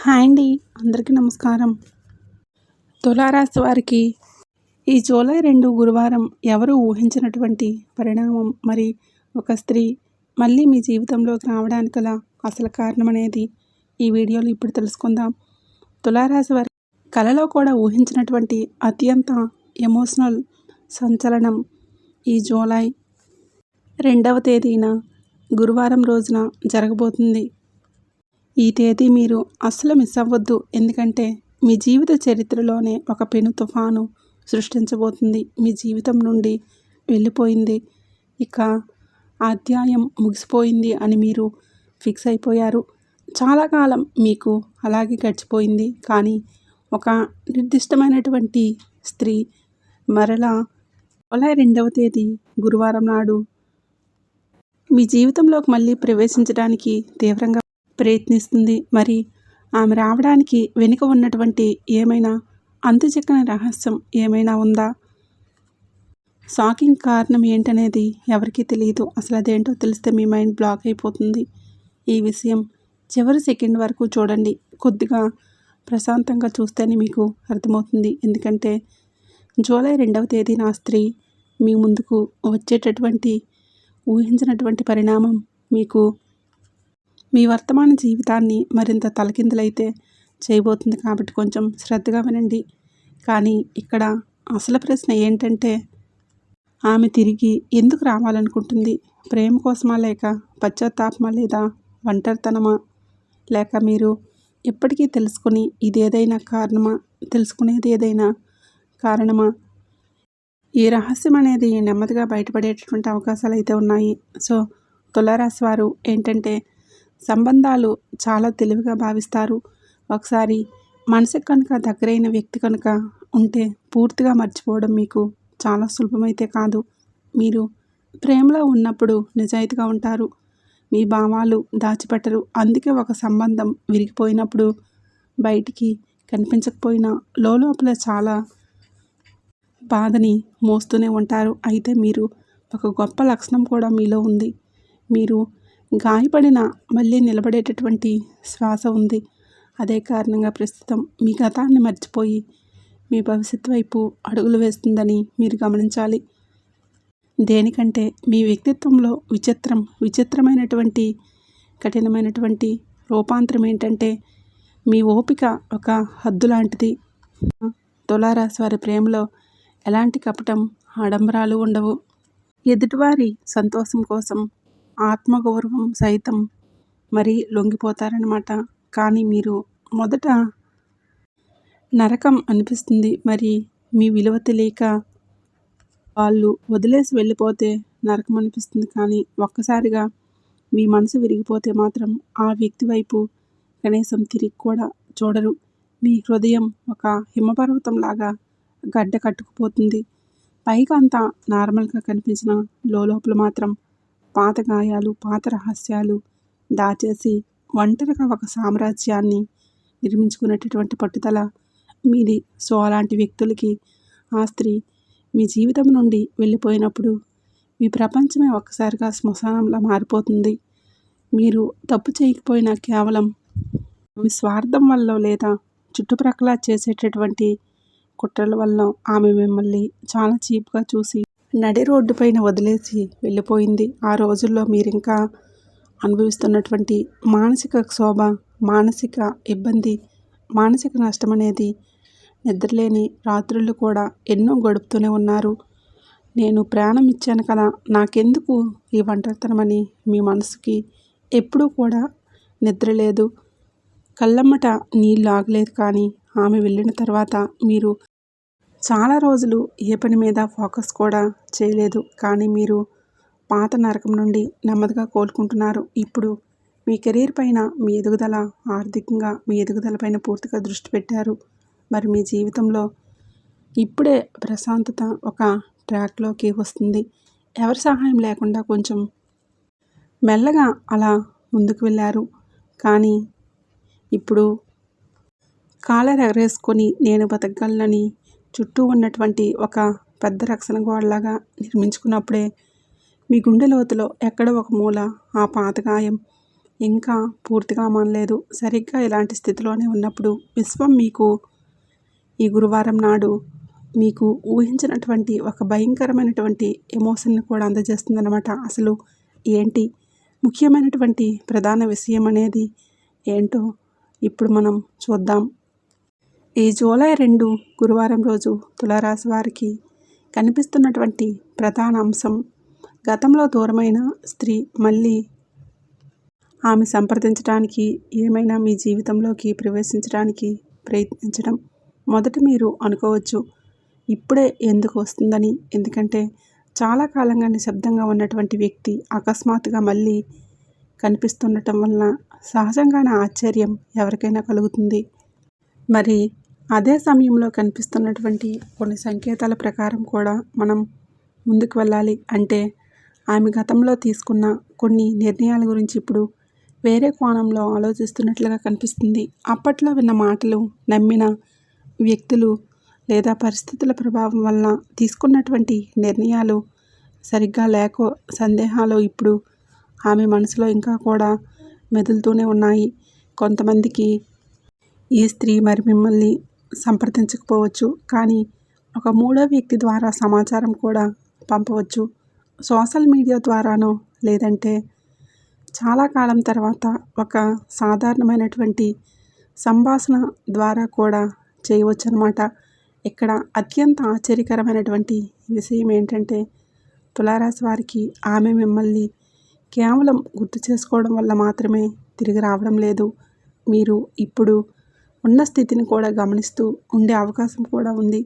Hi అండి. అందరికీ నమస్కారం. తులారాశి వారికి ఈ జూలై 2 గురువారం ఎవరు ఊహించినటువంటి పరిణామం. మరి ఒక స్త్రీ మళ్ళీ మీ జీవితంలోకి రావడానికి గల అసలు కారణం అనేది ఈ వీడియోలో ఇప్పుడు తెలుసుకుందాం. తులారాశి వారి కలలో కూడా ఊహించినటువంటి అత్యంత ఎమోషనల్ సంచలనం ఈ జూలై 2వ తేదీన గురువారం రోజున జరగబోతుంది. ఈ తేదీ మీరు అస్సలు మిస్ అవ్వద్దు. ఎందుకంటే మీ జీవిత చరిత్రలోనే ఒక పెను తుఫాను సృష్టించబోతుంది. మీ జీవితం నుండి వెళ్ళిపోయింది, ఇక ఆ అధ్యాయం ముగిసిపోయింది అని మీరు ఫిక్స్ అయిపోయారు. చాలా కాలం మీకు అలాగే గడిచిపోయింది. కానీ ఒక నిర్దిష్టమైనటువంటి స్త్రీ మరలా జూలై 2వ తేదీ గురువారం నాడు మీ జీవితంలోకి మళ్ళీ ప్రవేశించడానికి తీవ్రంగా ప్రయత్నిస్తుంది. మరి ఆమె రావడానికి వెనుక ఉన్నటువంటి ఏమైనా అంతుచిక్కని రహస్యం ఏమైనా ఉందా? షాకింగ్ కారణం ఏంటనేది ఎవరికీ తెలియదు. అసలు అదేంటో తెలిస్తే మీ మైండ్ బ్లాక్ అయిపోతుంది. ఈ విషయం చివరి సెకండ్ వరకు చూడండి. కొద్దిగా ప్రశాంతంగా చూస్తేనే మీకు అర్థమవుతుంది. ఎందుకంటే జూలై 2వ తేదీన ఆ స్త్రీ మీ ముందుకు వచ్చేటటువంటి ఊహించినటువంటి పరిణామం మీకు మీ వర్తమాన జీవితాన్ని మరింత తలకిందులైతే చేయబోతుంది. కాబట్టి కొంచెం శ్రద్ధగా వినండి. కానీ ఇక్కడ అసలు ప్రశ్న ఏంటంటే, ఆమె తిరిగి ఎందుకు రావాలనుకుంటుంది? ప్రేమ కోసమా, లేక పశ్చాత్తాపమా, లేదా ఒంటరితనమా, లేక మీరు ఇప్పటికీ తెలుసుకునేది ఏదైనా కారణమా? ఈ రహస్యం అనేది నెమ్మదిగా బయటపడేటటువంటి అవకాశాలు అయితే ఉన్నాయి. సో తులారాశి వారు ఏంటంటే, సంబంధాలు చాలా తెలివిగా భావిస్తారు. ఒకసారి మనసుకు కనుక దగ్గరైన వ్యక్తి కనుక ఉంటే పూర్తిగా మర్చిపోవడం మీకు చాలా సులభమైతే కాదు. మీరు ప్రేమలో ఉన్నప్పుడు నిజాయితీగా ఉంటారు. మీ భావాలు దాచిపెట్టరు. అందుకే ఒక సంబంధం విరిగిపోయినప్పుడు బయటికి కనిపించకపోయినా లోపల చాలా బాధని మోస్తూనే ఉంటారు. అయితే మీరు ఒక గొప్ప లక్షణం కూడా మీలో ఉంది. మీరు గాయపడిన మళ్ళీ నిలబడేటటువంటి శ్వాస ఉంది. అదే కారణంగా ప్రస్తుతం మీ గతాన్ని మర్చిపోయి మీ భవిష్యత్తు వైపు అడుగులు వేస్తుందని మీరు గమనించాలి. దేనికంటే మీ వ్యక్తిత్వంలో విచిత్రమైనటువంటి కఠినమైనటువంటి రూపాంతరం ఏంటంటే, మీ ఓపిక ఒక హద్దు లాంటిది. తులారాశి వారి ప్రేమలో ఎలాంటి కపటం, ఆడంబరాలు ఉండవు. ఎదుటివారి సంతోషం కోసం ఆత్మగౌరవం సైతం మరీ లొంగిపోతారనమాట. కానీ మీరు మొదట నరకం అనిపిస్తుంది. మరి మీ విలువ తెలియక వాళ్ళు వదిలేసి వెళ్ళిపోతే నరకం అనిపిస్తుంది. కానీ ఒక్కసారిగా మీ మనసు విరిగిపోతే మాత్రం ఆ వ్యక్తి వైపు కనీసం తిరిగి కూడా చూడరు. మీ హృదయం ఒక హిమపర్వతం లాగా గడ్డ కట్టుకుపోతుంది. పైగా అంతా నార్మల్గా కనిపించిన లోపల మాత్రం పాత గాయాలు, పాత రహస్యాలు దాచేసి ఒంటరిగా ఒక సామ్రాజ్యాన్ని నిర్మించుకునేటటువంటి పట్టుదల మీది. సో అలాంటి వ్యక్తులకి ఆ స్త్రీ మీ జీవితం నుండి వెళ్ళిపోయినప్పుడు మీ ప్రపంచమే ఒక్కసారిగా శ్మశానంలా మారిపోతుంది. మీరు తప్పు చేయకపోయినా కేవలం మీ స్వార్థం వల్ల, లేదా చుట్టుప్రక్కల చేసేటటువంటి కుట్రల వల్ల ఆమె మిమ్మల్ని చాలా చీప్గా చూసి నడి రోడ్డు పైన వదిలేసి వెళ్ళిపోయింది. ఆ రోజుల్లో మీరింకా అనుభవిస్తున్నటువంటి మానసిక క్షోభ, మానసిక ఇబ్బంది, మానసిక నష్టం అనేది నిద్రలేని రాత్రులు కూడా ఎన్నో గడుపుతూనే ఉన్నారు. నేను ప్రాణం ఇచ్చాను కదా, నాకెందుకు ఈ ఒంటరితనమని మీ మనసుకి ఎప్పుడూ కూడా నిద్ర లేదు, కళ్ళమ్మట నీళ్ళు ఆగలేదు. కానీ ఆమె వెళ్ళిన తర్వాత మీరు చాలా రోజులు ఏ పని మీద ఫోకస్ కూడా చేయలేదు. కానీ మీరు పాత నరకం నుండి నెమ్మదిగా కోలుకుంటున్నారు. ఇప్పుడు మీ కెరీర్ పైన, మీ ఎదుగుదల, ఆర్థికంగా మీ ఎదుగుదల పైన పూర్తిగా దృష్టి పెట్టారు. మరి మీ జీవితంలో ఇప్పుడే ప్రశాంతత ఒక ట్రాక్లోకి వస్తుంది. ఎవరి సహాయం లేకుండా కొంచెం మెల్లగా అలా ముందుకు వెళ్ళారు. కానీ ఇప్పుడు కాలర్ ఎగరేసుకొని నేను బతకగలనని చుట్టూ ఉన్నటువంటి ఒక పెద్ద రక్షణ గోడలాగా నిర్మించుకున్నప్పుడే మీ గుండె లోతులో ఎక్కడో ఒక మూల ఆ పాత గాయం ఇంకా పూర్తిగా మానలేదు. సరిగ్గా ఇలాంటి స్థితిలోనే ఉన్నప్పుడు విశ్వం మీకు ఈ గురువారం నాడు మీకు ఊహించినటువంటి ఒక భయంకరమైనటువంటి ఎమోషన్‌ని కూడా అందజేస్తుందన్నమాట. అసలు ఏంటి? ముఖ్యమైనటువంటి ప్రధాన విషయం అనేది ఏంటో ఇప్పుడు మనం చూద్దాం. ఈ జూలై 2 గురువారం రోజు తులారాశి వారికి కనిపిస్తున్నటువంటి ప్రధాన అంశం గతంలో దూరమైన స్త్రీ మళ్ళీ ఆమె సంప్రదించడానికి, ఏమైనా మీ జీవితంలోకి ప్రవేశించడానికి ప్రయత్నించడం. మొదట మీరు అనుకోవచ్చు, ఇప్పుడే ఎందుకు వస్తుందని. ఎందుకంటే చాలా కాలంగా నిశ్శబ్దంగా ఉన్నటువంటి వ్యక్తి అకస్మాత్తుగా మళ్ళీ కనిపిస్తుండటం వలన సహజంగానే ఆశ్చర్యం ఎవరికైనా కలుగుతుంది. మరి అదే సమయంలో కనిపిస్తున్నటువంటి కొన్ని సంకేతాల ప్రకారం కూడా మనం ముందుకు వెళ్ళాలి. అంటే ఆమె గతంలో తీసుకున్న కొన్ని నిర్ణయాల గురించి ఇప్పుడు వేరే కోణంలో ఆలోచిస్తున్నట్లుగా కనిపిస్తుంది. అప్పట్లో విన్న మాటలు, నమ్మిన వ్యక్తులు లేదా పరిస్థితుల ప్రభావం వలన తీసుకున్నటువంటి నిర్ణయాలు సరిగ్గా లేకో సందేహాలు ఇప్పుడు ఆమె మనసులో ఇంకా కూడా మెదులుతూనే ఉన్నాయి. కొంతమందికి ఈ స్త్రీ మరి మిమ్మల్ని సంప్రదించకపోవచ్చు, కానీ ఒక మూడో వ్యక్తి ద్వారా సమాచారం కూడా పంపవచ్చు. సోషల్ మీడియా ద్వారానో లేదంటే చాలా కాలం తర్వాత ఒక సాధారణమైనటువంటి సంభాషణ ద్వారా కూడా చేయవచ్చు అన్నమాట. ఇక్కడ అత్యంత ఆశ్చర్యకరమైనటువంటి విషయం ఏంటంటే తులారాశి వారికి ఆమె మిమ్మల్ని కేవలం గుర్తు చేసుకోవడం వల్ల మాత్రమే తిరిగి రావడం లేదు. మీరు ఇప్పుడు ఉన్న స్థితిని కూడా గమనిస్తూ ఉండే అవకాశం కూడా ఉంది.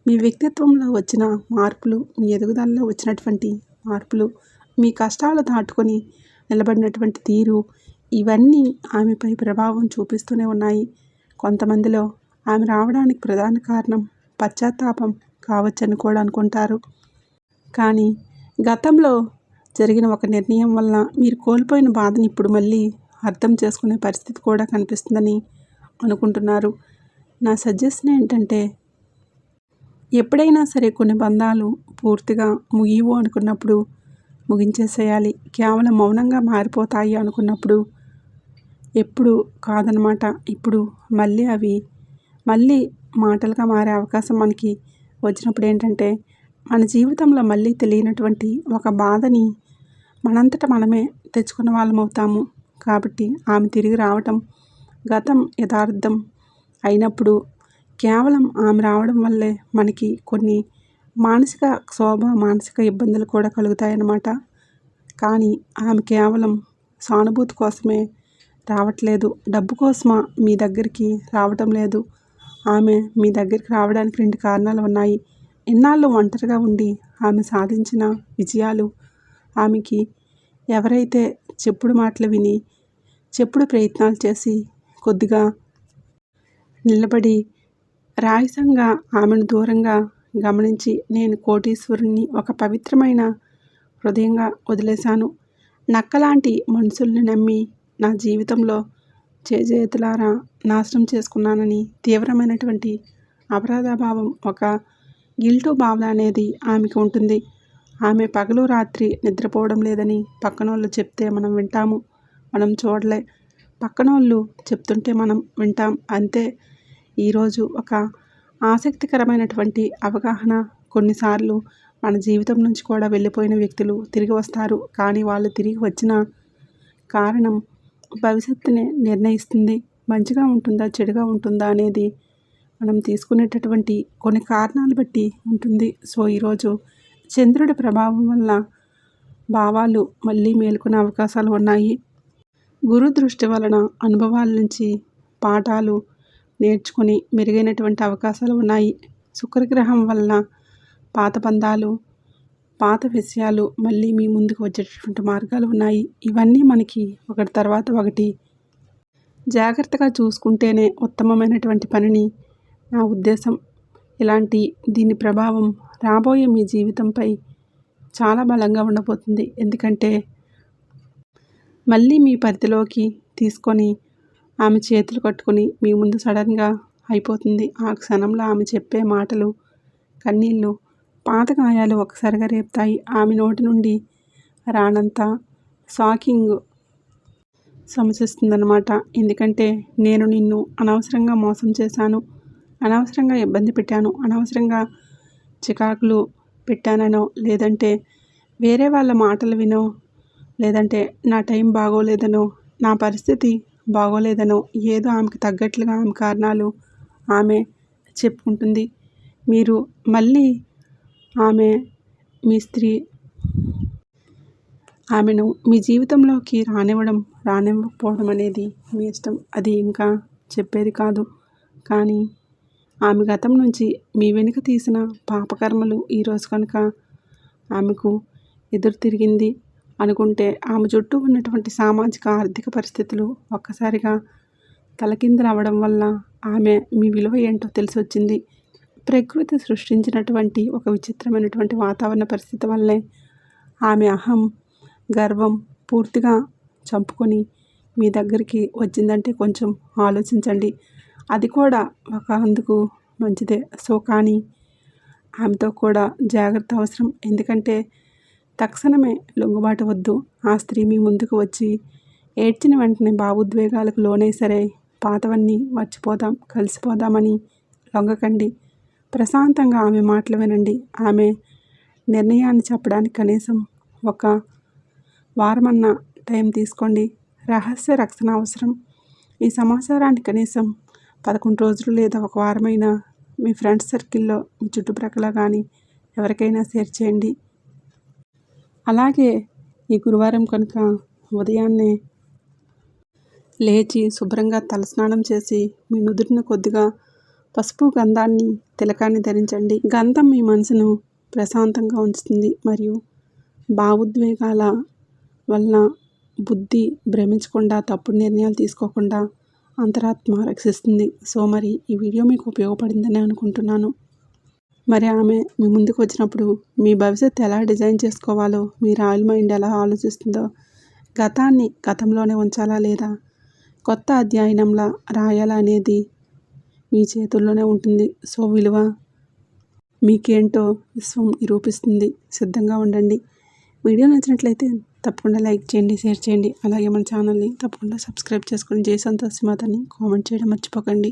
మీ వ్యక్తిత్వంలో వచ్చిన మార్పులు, మీ ఎదుగుదలలో వచ్చినటువంటి మార్పులు, మీ కష్టాలు దాటుకొని నిలబడినటువంటి తీరు, ఇవన్నీ ఆమెపై ప్రభావం చూపిస్తూనే ఉన్నాయి. కొంతమందిలో ఆమె రావడానికి ప్రధాన కారణం పశ్చాత్తాపం కావచ్చని కూడా అనుకుంటారు. కానీ గతంలో జరిగిన ఒక నిర్ణయం వల్ల మీరు కోల్పోయిన బాధని ఇప్పుడు మళ్ళీ అర్థం చేసుకునే పరిస్థితి కూడా కనిపిస్తుందని అనుకుంటున్నారు. నా సజెషన్ ఏంటంటే ఎప్పుడైనా సరే కొన్ని బంధాలు పూర్తిగా ముగియవు అనుకున్నప్పుడు ముగించేసేయాలి. కేవలం మౌనంగా మారిపోతాయి అనుకున్నప్పుడు ఎప్పుడు కాదనమాట. ఇప్పుడు మళ్ళీ అవి మాటలుగా మారే అవకాశం మనకి వచ్చినప్పుడు ఏంటంటే మన జీవితంలో మళ్ళీ తెలియనటువంటి ఒక బాధని మనంతట మనమే తెచ్చుకున్న వాళ్ళం అవుతాము. కాబట్టి ఆమె తిరిగి రావటం గతం యథార్థం అయినప్పుడు కేవలం ఆమె రావడం వల్లే మనకి కొన్ని మానసిక క్షోభ, మానసిక ఇబ్బందులు కూడా కలుగుతాయన్నమాట. కానీ ఆమె కేవలం సానుభూతి కోసమే రావట్లేదు, డబ్బు కోసమా మీ దగ్గరికి రావటం లేదు. ఆమె మీ దగ్గరికి రావడానికి 2 కారణాలు ఉన్నాయి. ఇన్నాళ్ళు ఒంటరిగా ఉండి ఆమె సాధించిన విజయాలు, ఆమెకి ఎవరైతే చెప్పుడు మాటలు విని, చెప్పుడు ప్రయత్నాలు చేసి కొద్దిగా నిలబడి రాయసంగా ఆమెను దూరంగా గమనించి, నేను కోటీశ్వరుణ్ణి, ఒక పవిత్రమైన హృదయంగా వదిలేశాను, నక్కలాంటి మనుషుల్ని నమ్మి నా జీవితంలో చేజేతులారా నాశనం చేసుకున్నానని తీవ్రమైనటువంటి అపరాధభావం, ఒక గిల్టు భావన అనేది ఆమెకు ఉంటుంది. ఆమె పగలు రాత్రి నిద్రపోవడం లేదని పక్కనోళ్ళు చెప్తే మనం వింటాము, మనం చూడలే. పక్కనోళ్ళు చెప్తుంటే మనం వింటాం అంతే. ఈరోజు ఒక ఆసక్తికరమైనటువంటి అవగాహన, కొన్నిసార్లు మన జీవితం నుంచి కూడా వెళ్ళిపోయిన వ్యక్తులు తిరిగి వస్తారు. కానీ వాళ్ళు తిరిగి వచ్చిన కారణం భవిష్యత్తుని నిర్ణయిస్తుంది. మంచిగా ఉంటుందా, చెడుగా ఉంటుందా అనేది మనం తీసుకునేటటువంటి కొన్ని కారణాలు బట్టి ఉంటుంది. సో ఈరోజు చంద్రుడి ప్రభావం వల్ల భావాలు మళ్ళీ మేలుకునే అవకాశాలు ఉన్నాయి. గురు దృష్టి వలన అనుభవాల నుంచి పాఠాలు నేర్చుకుని మెరుగైనటువంటి అవకాశాలు ఉన్నాయి. శుక్రగ్రహం వలన పాత బంధాలు, పాత విషయాలు మళ్ళీ మీ ముందుకు వచ్చేటటువంటి మార్గాలు ఉన్నాయి. ఇవన్నీ మనకి ఒకటి తర్వాత ఒకటి జాగ్రత్తగా చూసుకుంటేనే ఉత్తమమైనటువంటి పనిని నా ఉద్దేశం. దీని ప్రభావం రాబోయే మీ జీవితంపై చాలా బలంగా ఉండబోతుంది. ఎందుకంటే మళ్ళీ మీ పరిధిలోకి తీసుకొని ఆమె చేతులు కట్టుకొని మీ ముందు సడన్గా అయిపోతుంది. ఆ క్షణంలో ఆమె చెప్పే మాటలు, కన్నీళ్ళు, పాత గాయాలు ఒక్కసారిగా రేపుతాయి. ఆమె నోటి నుండి రానంత షాకింగ్ సమసిస్తుందన్నమాట. ఎందుకంటే నేను నిన్ను అనవసరంగా మోసం చేశాను, అనవసరంగా ఇబ్బంది పెట్టాను, అనవసరంగా చికాకులు పెట్టాననో, లేదంటే వేరే వాళ్ళ మాటలు వినో, లేదంటే నా టైం బాగోలేదనో, నా పరిస్థితి బాగోలేదనో ఏదో ఆమెకు తగ్గట్లుగా ఆమె కారణాలు ఆమె చెప్పుకుంటుంది. మీరు మళ్ళీ ఆమె మీ స్త్రీ ఆమెను మీ జీవితంలోకి రానివ్వకపోవడం అనేది మీ ఇష్టం. అది ఇంకా చెప్పేది కాదు. కానీ ఆమె గతం నుంచి మీ వెనుక తీసిన పాపకర్మలు ఈరోజు కనుక ఆమెకు ఎదురు తిరిగింది అనుకుంటే, ఆమె చుట్టూ ఉన్నటువంటి సామాజిక ఆర్థిక పరిస్థితులు ఒక్కసారిగా తలకిందులవ్వడం వల్ల ఆమె మీ విలువ ఏంటో తెలిసొచ్చింది. ప్రకృతి సృష్టించినటువంటి ఒక విచిత్రమైనటువంటి వాతావరణ పరిస్థితి వల్లే ఆమె అహం, గర్వం పూర్తిగా చంపుకొని మీ దగ్గరికి వచ్చిందంటే కొంచెం ఆలోచించండి. అది కూడా ఒక అందుకు మంచిదే. సో కానీ ఆమెతో కూడా జాగ్రత్త అవసరం. ఎందుకంటే తక్షణమే లొంగుబాటు వద్దు. ఆ స్త్రీ మీ ముందుకు వచ్చి ఏడ్చిన వెంటనే భావోద్వేగాలకు లోనై సరే పాతవన్నీ మర్చిపోదాం, కలిసిపోదామని లొంగకండి. ప్రశాంతంగా ఆమె మాటలు వినండి. ఆమె నిర్ణయాన్ని చెప్పడానికి కనీసం ఒక వారమన్నా టైం తీసుకోండి. రహస్య రక్షణ అవసరం. ఈ సమాచారాన్ని కనీసం 11 రోజులు లేదా ఒక వారమైనా మీ ఫ్రెండ్స్ సర్కిల్లో, మీ చుట్టుప్రక్కల కానీ ఎవరికైనా షేర్ చేయండి. అలాగే ఈ గురువారం కనుక ఉదయాన్నే లేచి శుభ్రంగా తలస్నానం చేసి మీ నుదుటిన కొద్దిగా పసుపు గంధాన్ని తిలకాన్ని ధరించండి. గంధం మీ మనసును ప్రశాంతంగా ఉంచుతుంది మరియు భావోద్వేగాల వలన బుద్ధి భ్రమించకుండా తప్పుడు నిర్ణయాలు తీసుకోకుండా అంతరాత్మ రక్షిస్తుంది. సో మరి ఈ వీడియో మీకు ఉపయోగపడిందని అనుకుంటున్నాను. మరి ఆమె మీ ముందుకు వచ్చినప్పుడు మీ భవిష్యత్తు ఎలా డిజైన్ చేసుకోవాలో, మీ రాయల్ మైండ్ ఎలా ఆలోచిస్తుందో, గతాన్ని గతంలోనే ఉంచాలా లేదా కొత్త అధ్యయనంలా రాయాలా అనేది మీ చేతుల్లోనే ఉంటుంది. సో విలువ మీకేంటో విశ్వం నిరూపిస్తుంది. సిద్ధంగా ఉండండి. వీడియో నచ్చినట్లయితే తప్పకుండా లైక్ చేయండి, షేర్ చేయండి. అలాగే మన ఛానల్ని తప్పకుండా సబ్స్క్రైబ్ చేసుకొని జై సంతోష్ మాతని కామెంట్ చేయడం మర్చిపోకండి.